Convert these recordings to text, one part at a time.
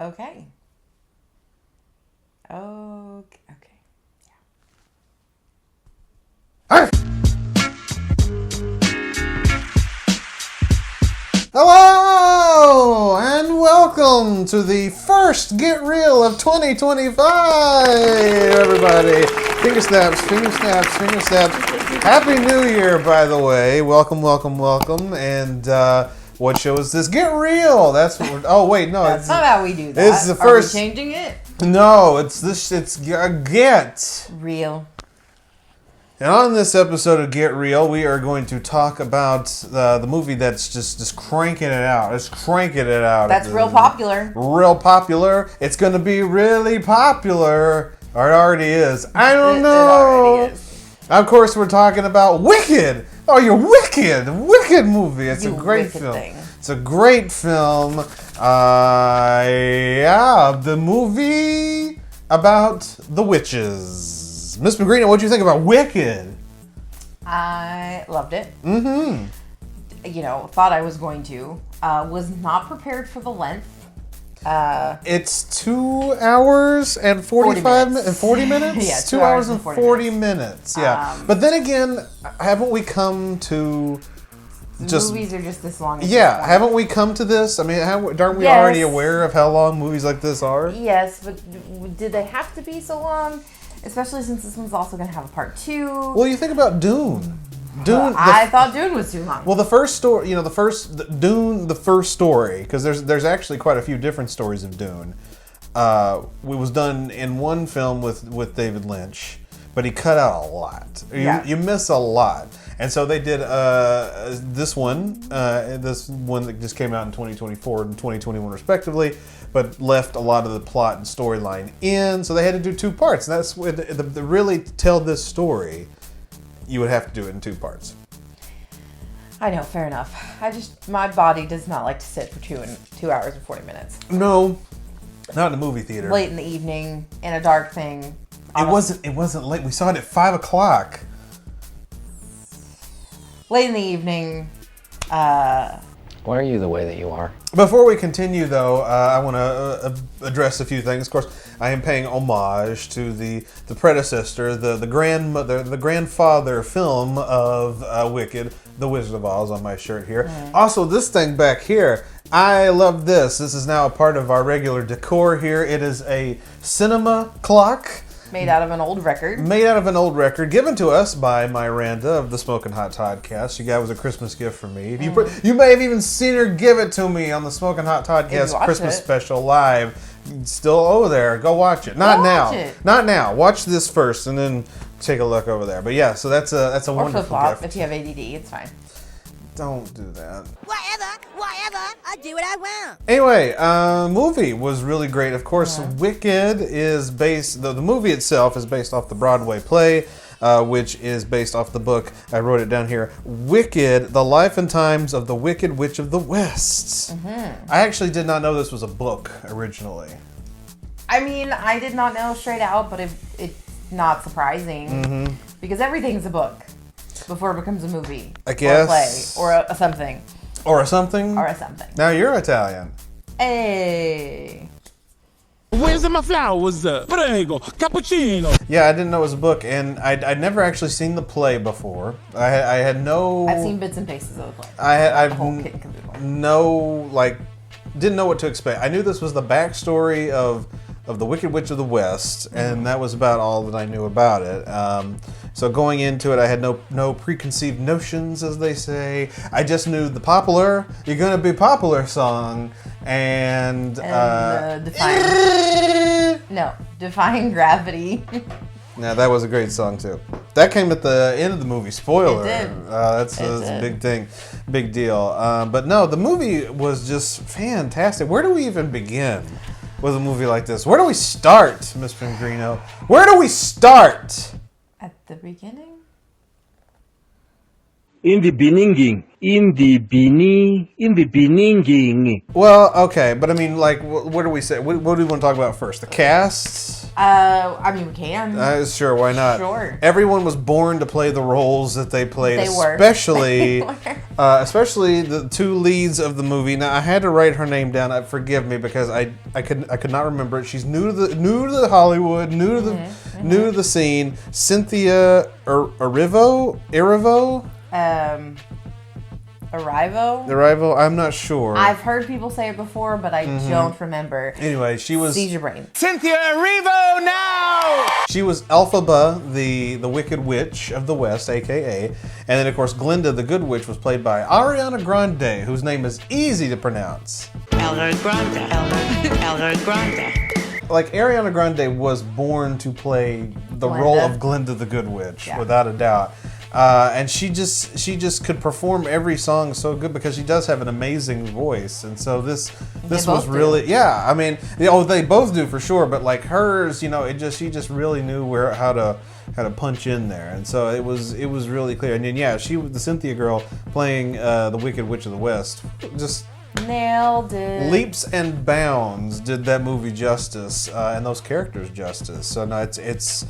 Okay. Okay. Arf! Hello and welcome to the first Get Real of 2025, everybody. Finger snaps, finger snaps, finger snaps. Happy New Year, by the way. Welcome. And what show is this? Get Real. That's what we're. Oh wait, no. That's not how we do that. This is the first. Are we changing it? No, it's this. It's Get Real. And on this episode of Get Real, we are going to talk about the movie that's just cranking it out. It's cranking it out. That's real popular. Real popular. It's going to be really popular. Or it already is. I don't know. It already is. Of course, we're talking about Wicked. Oh, you're Wicked. Wicked movie. It's a great film. It's a great film. The movie about the witches. Miss Pengrino, what do you think about Wicked? I loved it. Mm-hmm. Thought I was going to. Was not prepared for the length. It's 2 hours and 45 minutes. 40 minutes? Yeah, 2 hours and 40 minutes. Yeah. But then again, haven't we come to movies are just this long. Yeah, haven't we come to this? I mean, aren't we already aware of how long movies like this are? Yes, but did they have to be so long? Especially since this one's also going to have a part 2. Well, you think about Dune. I thought Dune was too long. Well, the first story, the first story, because there's actually quite a few different stories of Dune. It was done in one film with David Lynch, but he cut out a lot. You miss a lot. And so they did this one that just came out in 2024 and 2021 respectively, but left a lot of the plot and storyline in. So they had to do 2 parts. And that's what really to tell this story, you would have to do it in 2 parts. I know, fair enough. My body does not like to sit for 2 hours and 40 minutes. No, not in a movie theater. Late in the evening, in a dark thing. It wasn't late. We saw it at 5 o'clock. Late in the evening. Why are you the way that you are? Before we continue, though, I want to address a few things. Of course, I am paying homage to the predecessor, the grandfather film of Wicked, The Wizard of Oz, on my shirt here. Also, this thing back here, I love this. This is now a part of our regular decor here. It is a cinema clock. Made out of an old record. Given to us by Miranda of the Smoking Hot Toddcast. She got it was a Christmas gift for me. You may have even seen her give it to me on the Smoking Hot Toddcast Christmas special live. It's still over there. Go watch it. Not now. Watch this first and then take a look over there. But yeah, so that's a wonderful gift. If you have ADD, it's fine. Don't do that. Whatever, I do what I want. Anyway, movie was really great. Of course, Wicked is based, the movie itself is based off the Broadway play, which is based off the book, I wrote it down here, Wicked, The Life and Times of the Wicked Witch of the West. Mm-hmm. I actually did not know this was a book originally. I mean, I did not know straight out, but it's not surprising, because everything's a book. Before it becomes a movie, I guess, or a play, or a something. Or a something? Now you're Italian. Hey. Where's my flowers? Prego, cappuccino. Yeah, I didn't know it was a book, and I'd never actually seen the play before. I've seen bits and pieces of the play. Didn't know what to expect. I knew this was the backstory of the Wicked Witch of the West, and that was about all that I knew about it. So going into it, I had no preconceived notions, as they say. I just knew the popular, "You're Gonna Be Popular" song, and Defying Gravity. Yeah, that was a great song too. That came at the end of the movie. Spoiler. It did. That's a big thing, big deal. But no, the movie was just fantastic. Where do we even begin with a movie like this? Where do we start, Miss Pengrino? Where do we start? At the beginning? In the beginning. Well, okay, but I mean, like, what do we say? What do we want to talk about first? The cast? I mean, we can. Sure, why not? Sure. Everyone was born to play the roles that they played, They were. especially, They were. especially the two leads of the movie. Now, I had to write her name down. Forgive me because I could not remember it. She's new to the Hollywood, new to the scene. Cynthia Erivo. Arrival. I'm not sure. I've heard people say it before, but I don't remember. Anyway, she was Seize your brain. Cynthia Erivo now! She was Elphaba, the Wicked Witch of the West, aka, and then of course Glinda, the Good Witch, was played by Ariana Grande, whose name is easy to pronounce. Elder Grande. Like Ariana Grande was born to play the Glinda. role of Glinda, the Good Witch, without a doubt. And she just could perform every song so good because she does have an amazing voice, and so this was really I mean they both do for sure, but like hers, she just really knew how to punch in there, and so it was really clear. And then she was the Cynthia girl playing the Wicked Witch of the West, just Nailed it. leaps and bounds did that movie justice and those characters justice. So no, it's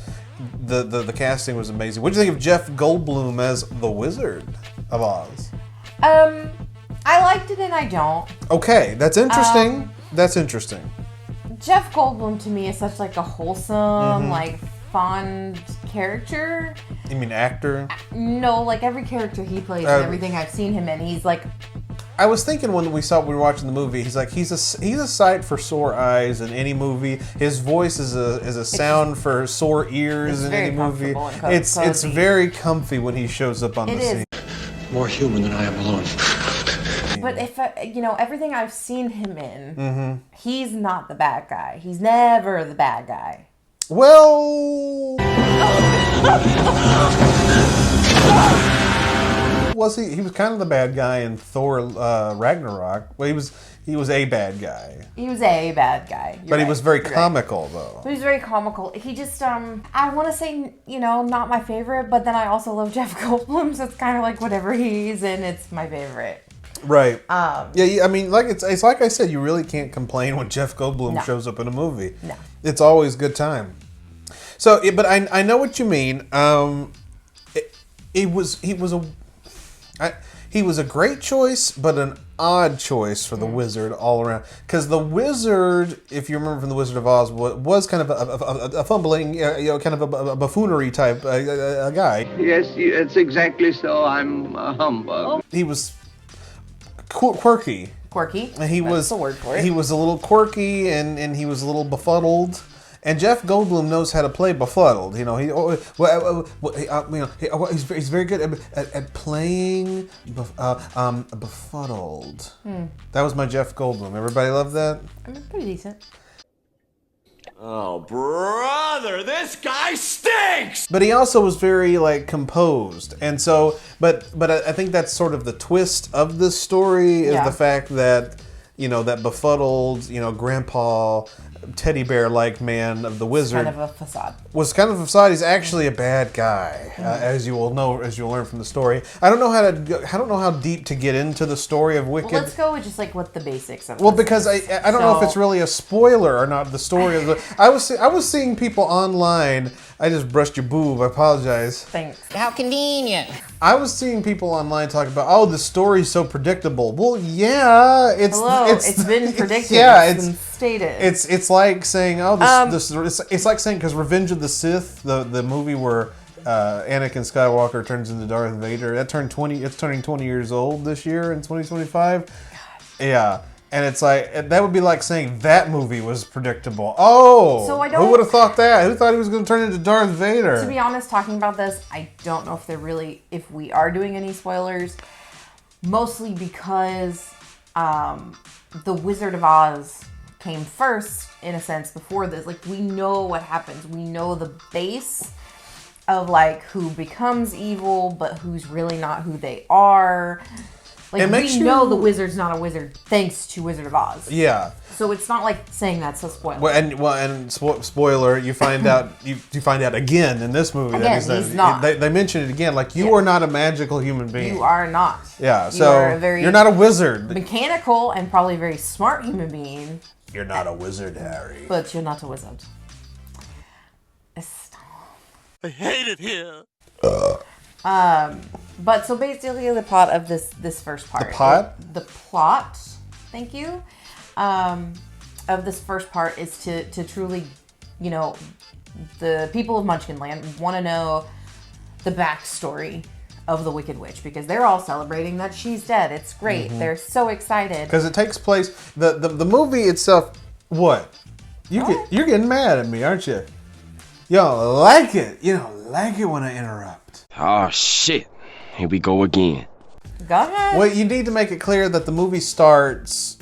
the casting was amazing. What do you think of Jeff Goldblum as the Wizard of Oz? I liked it and I don't. Okay, that's interesting. That's interesting. Jeff Goldblum to me is such like a wholesome, like fond character. You mean actor? No, like every character he plays and everything I've seen him in, he's like. I was thinking when we were watching the movie, he's a sight for sore eyes in any movie. His voice is a sound for sore ears in any movie. It's very comfy when he shows up on the scene. More human than I am alone. But if everything I've seen him in, he's not the bad guy. He's never the bad guy. Well, was he? He was kind of the bad guy in Thor Ragnarok. Well, he was a bad guy. He was a bad guy. But he was very comical, though. But he was very comical. He just, I want to say, not my favorite, but then I also love Jeff Goldblum, so it's kind of like whatever he's in, it's my favorite. Right. I mean, like it's like I said, you really can't complain when Jeff Goldblum shows up in a movie. No. It's always good time. So, but I know what you mean. He was a great choice, but an odd choice for the Wizard all around. Because the Wizard, if you remember from The Wizard of Oz, was kind of a fumbling, kind of a buffoonery type guy. Yes, it's exactly so. I'm a humbug. He was quirky. Quirky. That's the word for it. He was a little quirky and he was a little befuddled. And Jeff Goldblum knows how to play befuddled. He's very good at playing befuddled. That was my Jeff Goldblum. Everybody love that? I mean, pretty decent. Oh, brother, this guy stinks! But he also was very composed, and so, but I think that's sort of the twist of this story is the fact that that befuddled grandpa teddy bear-like man of the Wizard Kind of a facade. was kind of a facade. He's actually a bad guy, as you'll learn from the story. I don't know how deep to get into the story of Wicked. Well, let's go with just what the basics of. Well, because I don't know if it's really a spoiler or not. The story of I was seeing people online. I just brushed your boob. I apologize. Thanks. How convenient. I was seeing people online talk about, the story's so predictable. Well, yeah, it's been predicted. It's been stated. It's like saying, it's like saying, because Revenge of the Sith, the movie where Anakin Skywalker turns into Darth Vader, it's turning 20 years old this year in 2025. Yeah. And it's like, that would be like saying that movie was predictable. Oh, so who would have thought that? Who thought he was going to turn into Darth Vader? To be honest, talking about this, I don't know if we are doing any spoilers. Mostly because The Wizard of Oz came first, in a sense, before this. We know what happens. We know the base of, who becomes evil, but who's really not who they are. We know the wizard's not a wizard thanks to Wizard of Oz. Yeah. So it's not like saying that's a spoiler. And spoiler, you find out you find out again in this movie that he's not. They mention it again. You are not a magical human being. You are not. Yeah. You are you're not a wizard. Mechanical and probably very smart human being. You're not a wizard, Harry. But you're not a wizard. I hate it here. But so basically the plot of this first part. The plot, thank you, of this first part is to truly, the people of Munchkinland want to know the backstory of the Wicked Witch, because they're all celebrating that she's dead. It's great. Mm-hmm. They're so excited. Because it takes place, the movie itself, what? You're getting mad at me, aren't you? You don't like it. You don't like it when I interrupt. Oh, shit. Here we go again. Go ahead. Well, you need to make it clear that the movie starts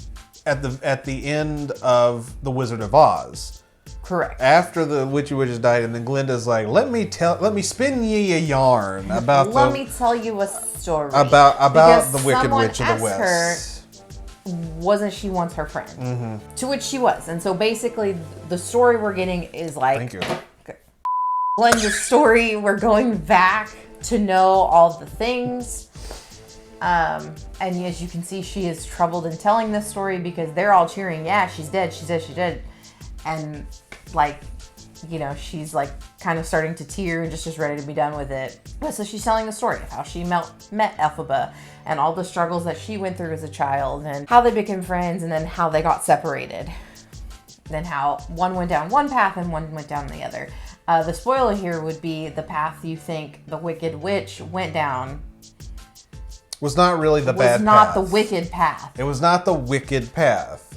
at the end of The Wizard of Oz. Correct. After the Witchy Witches died, and then Glinda's like, let me spin ye a yarn about Let me tell you a story about Because the Wicked someone Witch of the asked West. her, wasn't she once her friend? To which she was. And so basically the story we're getting is like, Thank you. Glenda's story. We're going back to know all the things. And as you can see, she is troubled in telling this story because they're all cheering, yeah, she's dead, she's dead, she's dead. And like, she's like kind of starting to tear and just ready to be done with it. So she's telling the story of how she met Elphaba and all the struggles that she went through as a child and how they became friends and then how they got separated. Then how one went down one path and one went down the other. The spoiler here would be the path you think the Wicked Witch went down Was not really the bad path. was not the wicked path. It was not the wicked path.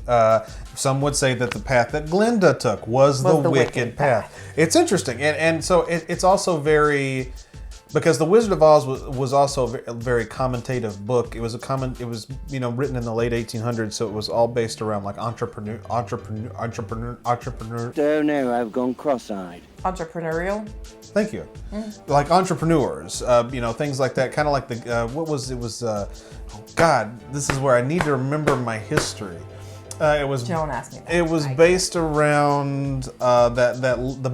Some would say that the path that Glinda took was the wicked path. It's interesting, and so it's also very, because The Wizard of Oz was also a very commentative book. It was written in the late 1800s, so it was all based around like entrepreneur. Oh no, I've gone cross-eyed. Entrepreneurial. Thank you. Like entrepreneurs, things like that. Kind of like God, this is where I need to remember my history. Don't ask me that. It was based around the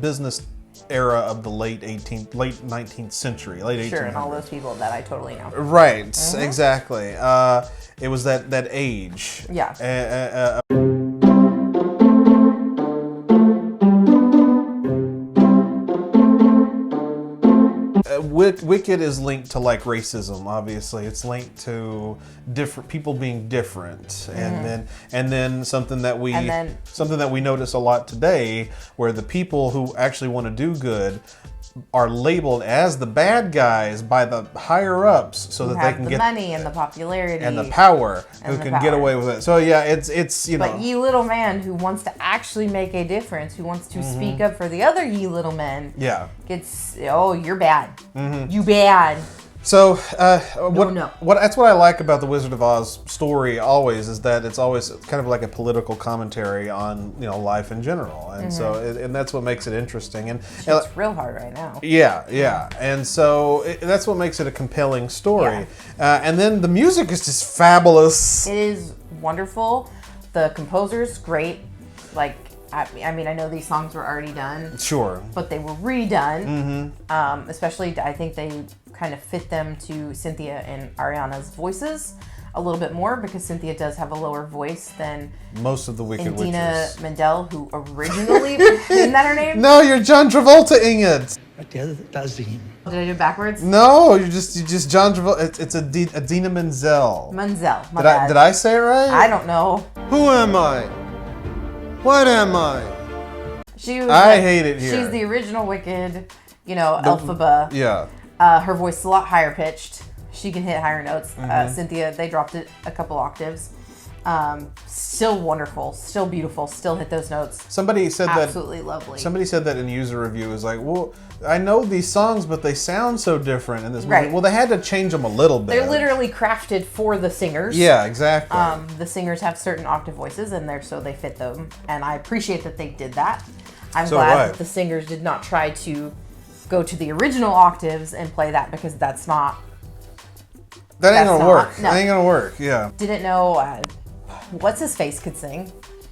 business era of the late 19th century, late 1800s. Sure, and all those people that I totally know. Right, exactly. It was that age. Yeah. Wicked is linked to like racism. Obviously, it's linked to different people being different, and then something that we notice a lot today, where the people who actually want to do good are labeled as the bad guys by the higher ups, so that they can the get money and the popularity and the power, who can get away with it. So yeah, it's But ye little man who wants to actually make a difference, who wants to speak up for the other ye little men, gets you're bad. You bad. So No. that's what I like about the Wizard of Oz story always, is that it's always kind of like a political commentary on life in general, and so and that's what makes it interesting. And It's real hard right now. yeah, and so that's what makes it a compelling story. And then the music is just fabulous. It is wonderful. The composer's great. Like, I mean, I know these songs were already done. Sure. But they were redone. Especially, I think they kind of fit them to Cynthia and Ariana's voices a little bit more, because Cynthia does have a lower voice than most of the Wicked Idina Witches. Menzel, who originally isn't that her name? No, you're John Travolta-ing it. Did I do it backwards? No, you just John Travolta. It's Idina Menzel. Menzel. My bad. Did I say it right? I don't know. Who am I? What am I? I hate it here. She's the original Wicked, Elphaba. Yeah. Her voice is a lot higher pitched. She can hit higher notes. Cynthia, they dropped it a couple octaves. Still wonderful, still beautiful, still hit those notes. Somebody said absolutely lovely. Somebody said that in user review, is like, well, I know these songs, but they sound so different in this movie. Right. Well, they had to change them a little bit. They're literally crafted for the singers. Yeah, exactly. The singers have certain octave voices, and so they fit them. And I appreciate that they did that. I'm glad that the singers did not try to go to the original octaves and play that, because that's not. That ain't gonna work. No. That ain't gonna work. Yeah. Didn't know. What's his face could sing?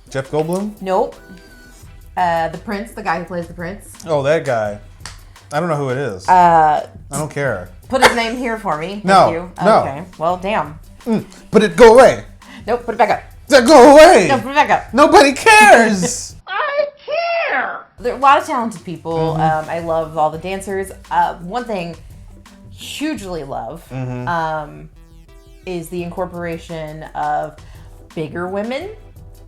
Jeff Goldblum? Nope. The Prince, the guy who plays the Prince. Oh, that guy. I don't know who it is. I don't care. Put his name here for me. No. Thank you. No. Okay. Well, damn. But it go away. Nope. Put it back up. Go away. No, put it back up. Nobody cares. I care. there are a lot of talented people. I love all the dancers. One thing hugely love is the incorporation of bigger women,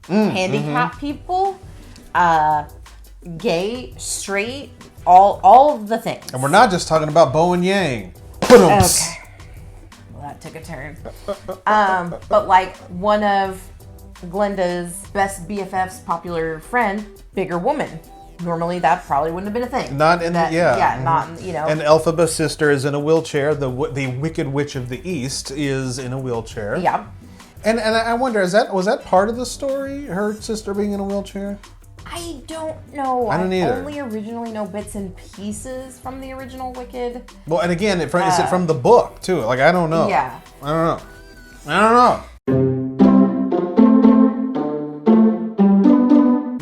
handicapped people, gay, straight, all of the things. And we're not just talking about Bo and Yang. Okay. Well, that took a turn. But like one of Glenda's best BFF's popular friend, bigger woman. Normally that probably wouldn't have been a thing. Not in that, the, yeah. Yeah, not, you know. And Elphaba's sister is in a wheelchair. The Wicked Witch of the East is in a wheelchair. Yeah. And I wonder, was that part of the story? Her sister being in a wheelchair? I don't know. I don't either. Only originally know bits and pieces from the original Wicked. Well, and again, is it from the book too? Like, I don't know. Yeah. I don't know.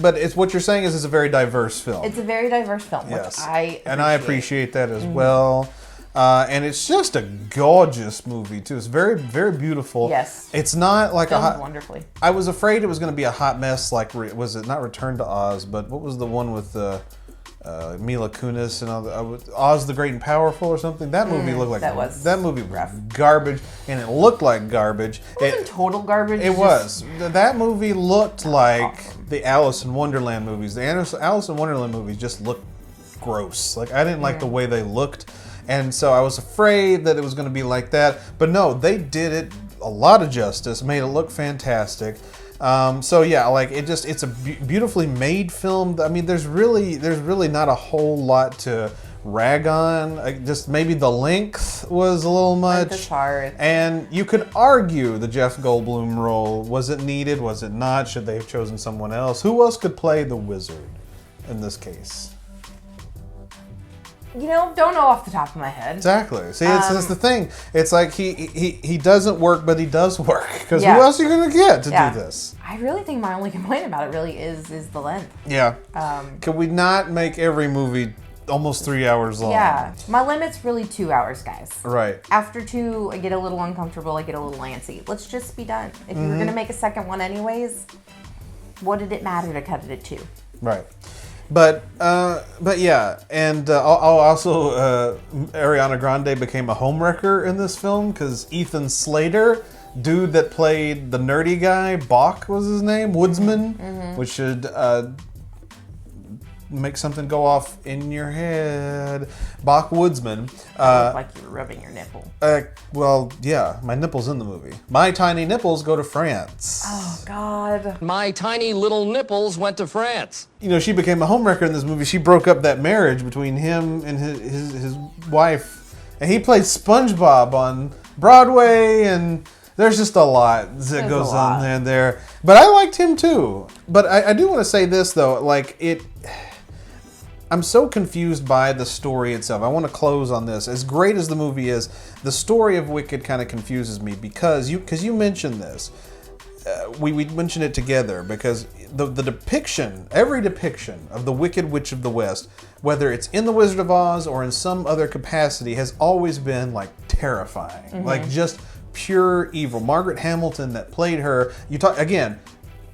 But it's what you're saying is it's a very diverse film. It's a very diverse film, yes. which I appreciate that as well. And it's just a gorgeous movie too. It's very, very beautiful. Yes. It's not like filmed wonderfully. I was afraid it was going to be a hot mess. Like, was it not Return to Oz? But what was the one with Mila Kunis and all Oz the Great and Powerful or something? That movie looked like that movie was garbage, and it looked like garbage. It wasn't total garbage. It was. That movie looked like the Alice in Wonderland movies. The Alice in Wonderland movies just looked gross. Like, I didn't like the way they looked. And so I was afraid that it was going to be like that. But no, they did it a lot of justice, made it look fantastic. So yeah, like it's a beautifully made film. I mean, there's really not a whole lot to rag on. Just maybe the length was a little much. Length is hard. And you could argue the Jeff Goldblum role. Was it needed? Was it not? Should they have chosen someone else? Who else could play the wizard in this case? You know, don't know off the top of my head. Exactly. See, it's the thing. It's like he doesn't work, but he does work. Because Yeah. who else are you going to get to do this? I really think my only complaint about it really is the length. Yeah. Could we not make every movie almost 3 hours long? Yeah. My limit's really 2 hours, guys. Right. After 2, I get a little uncomfortable. I get a little antsy. Let's just be done. If you were going to make a second one anyways, what did it matter to cut it at 2? Right. But yeah, and also Ariana Grande became a homewrecker in this film because Ethan Slater, dude that played the nerdy guy, Bach was his name, Woodsman, which should make something go off in your head. Bach Woodsman. Looked like you were rubbing your nipple. Well, yeah, my nipple's in the movie. My tiny nipples go to France. Oh, God. My tiny little nipples went to France. You know, she became a homewrecker in this movie. She broke up that marriage between him and his wife. And he played SpongeBob on Broadway, and there's just a lot that goes on there. But I liked him too. But I do want to say this, though. Like, I'm so confused by the story itself. I want to close on this. As great as the movie is, the story of Wicked kind of confuses me because you mentioned this. We mentioned it together because the depiction, every depiction of the Wicked Witch of the West, whether it's in The Wizard of Oz or in some other capacity, has always been like terrifying, like just pure evil. Margaret Hamilton that played her. You talk again.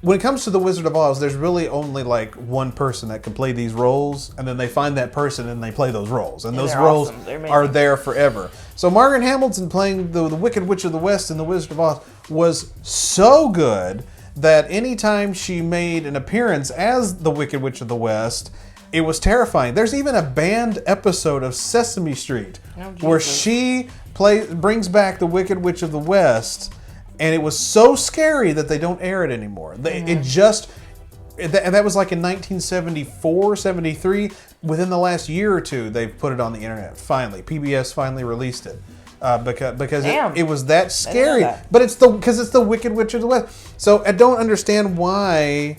When it comes to The Wizard of Oz, there's really only like one person that can play these roles, and then they find that person and they play those roles, and those roles are there forever. So Margaret Hamilton playing the Wicked Witch of the West in The Wizard of Oz was so good that anytime she made an appearance as the Wicked Witch of the West, it was terrifying. There's even a banned episode of Sesame Street where she brings back the Wicked Witch of the West. And it was so scary that they don't air it anymore. And that was like in 1974, 73. Within the last year or two, they've put it on the internet. Finally, PBS finally released it because it was that scary. But because it's the Wicked Witch of the West. So I don't understand why,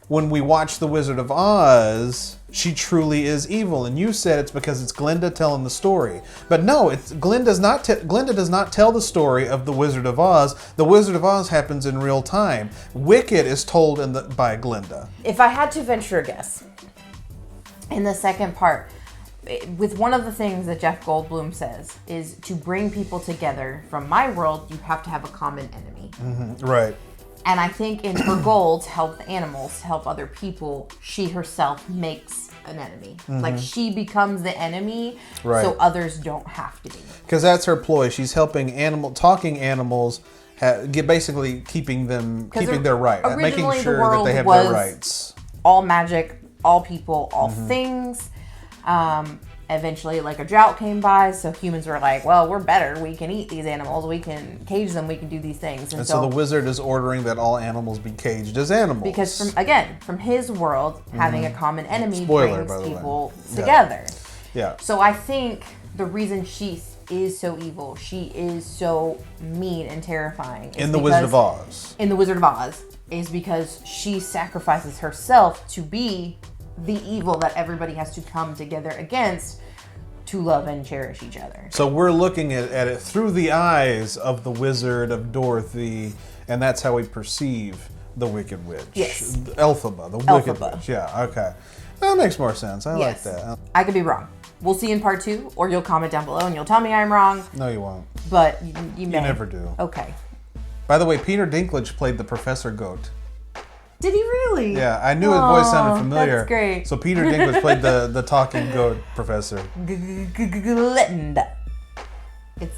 when we watch The Wizard of Oz, she truly is evil. And you said it's because it's Glinda telling the story. But no, Glinda does not tell the story of The Wizard of Oz. The Wizard of Oz happens in real time. Wicked is told by Glinda. If I had to venture a guess, in the second part, with one of the things that Jeff Goldblum says is to bring people together from my world, you have to have a common enemy. Right. And I think in her goal to help the animals, to help other people, she herself makes an enemy. Like, she becomes the enemy Right. so others don't have to be. Because that's her ploy. She's helping talking animals, basically keeping their right, making originally the sure that world they have was their rights. all magic, all people, all things. Eventually, like, a drought came by, so humans were like, well, we're better. We can eat these animals. We can cage them. We can do these things. And so the wizard is ordering that all animals be caged as animals. Because, from his world, having a common enemy Spoiler, by brings the way. people Yeah. together. Yeah. So I think the reason she is so evil, she is so mean and terrifying. In The Wizard of Oz. In The Wizard of Oz, is because she sacrifices herself to be the evil that everybody has to come together against to love and cherish each other. So we're looking at it through the eyes of the Wizard of Dorothy, and that's how we perceive the Wicked Witch. Yes. Elphaba, the Wicked Elphaba. Witch. Yeah, okay. That makes more sense. I like that. I could be wrong. We'll see in part 2, or you'll comment down below and you'll tell me I'm wrong. No, you won't. But you may. You never do. Okay. By the way, Peter Dinklage played the Professor Goat. Did he really? Yeah, I knew his voice sounded familiar. That's great. So Peter Dinklage played the talking goat professor. Glenda. It's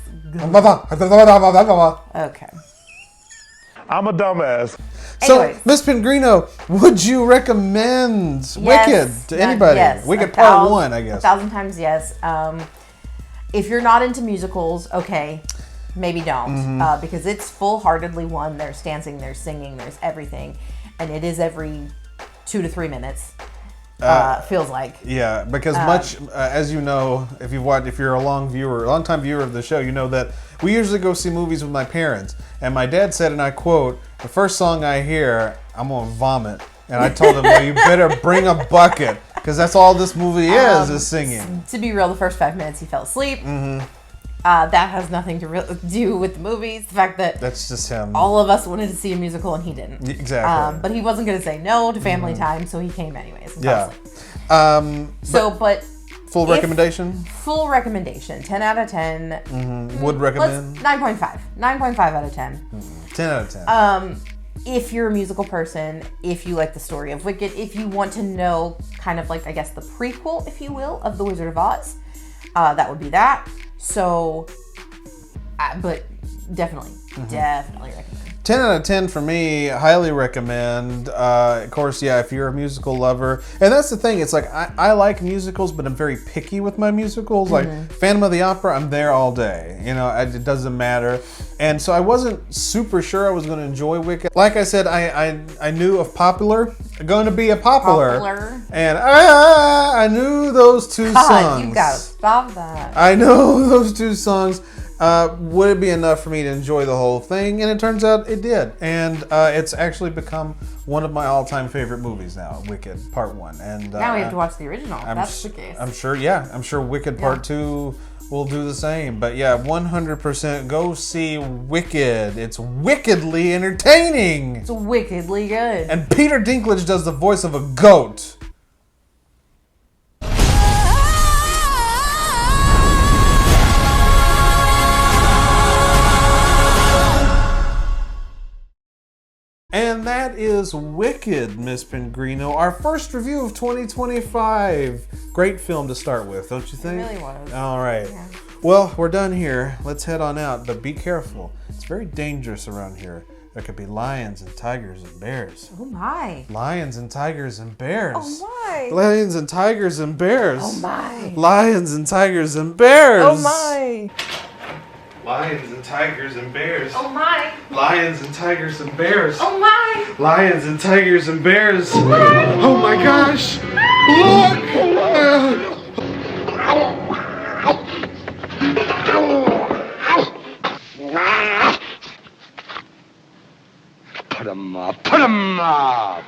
okay. I'm a dumbass. So, Anyways. Miss Pengrino, would you recommend Wicked to anybody? Yes. Wicked Part 1, I guess. 1,000 times yes. If you're not into musicals, okay, maybe don't. Because it's full-heartedly one. There's dancing, there's singing, there's everything. And it is every 2 to 3 minutes, feels like. Yeah, because as you know, if you're a long time viewer of the show, you know that we usually go see movies with my parents. And my dad said, and I quote, "The first song I hear, I'm gonna vomit." And I told him, "Well, you better bring a bucket, because that's all this movie is singing." To be real, the first 5 minutes he fell asleep. That has nothing to do with the movies. The fact that That's just him. all of us wanted to see a musical and he didn't. Exactly. But he wasn't going to say no to family time, so he came anyways. Yeah. But Full recommendation? Full recommendation. 10 out of 10. Would recommend? 9.5. 9.5 out of 10. 10 out of 10. If you're a musical person, if you like the story of Wicked, if you want to know kind of like, I guess, the prequel, if you will, of The Wizard of Oz, that would be that. So, but definitely recommend. 10 out of 10 for me, highly recommend. Of course, yeah, if you're a musical lover. And that's the thing, it's like, I like musicals, but I'm very picky with my musicals. Like, Phantom of the Opera, I'm there all day. You know, it doesn't matter. And so I wasn't super sure I was going to enjoy Wicked. Like I said, I knew of Popular, going to be a Popular. And I knew those two songs. You gotta stop that. I know those two songs. Would it be enough for me to enjoy the whole thing? And it turns out it did. And it's actually become one of my all-time favorite movies now, Wicked Part 1. And Now we have to watch the original. That's the case. I'm sure Wicked Part 2 will do the same. But yeah, 100% go see Wicked. It's wickedly entertaining. It's wickedly good. And Peter Dinklage does the voice of a goat. And that is Wicked, Miss Pengrino. Our first review of 2025. Great film to start with, don't you think? It really was. All right. Yeah. Well, we're done here. Let's head on out, but be careful. It's very dangerous around here. There could be lions and tigers and bears. Oh my. Lions and tigers and bears. Oh my. Lions and tigers and bears. Oh my. Lions and tigers and bears. Oh my. Lions and tigers and bears. Oh my. Lions and tigers and bears. Oh my. Lions and tigers and bears. Oh my gosh! Look! Put 'em up, put 'em up!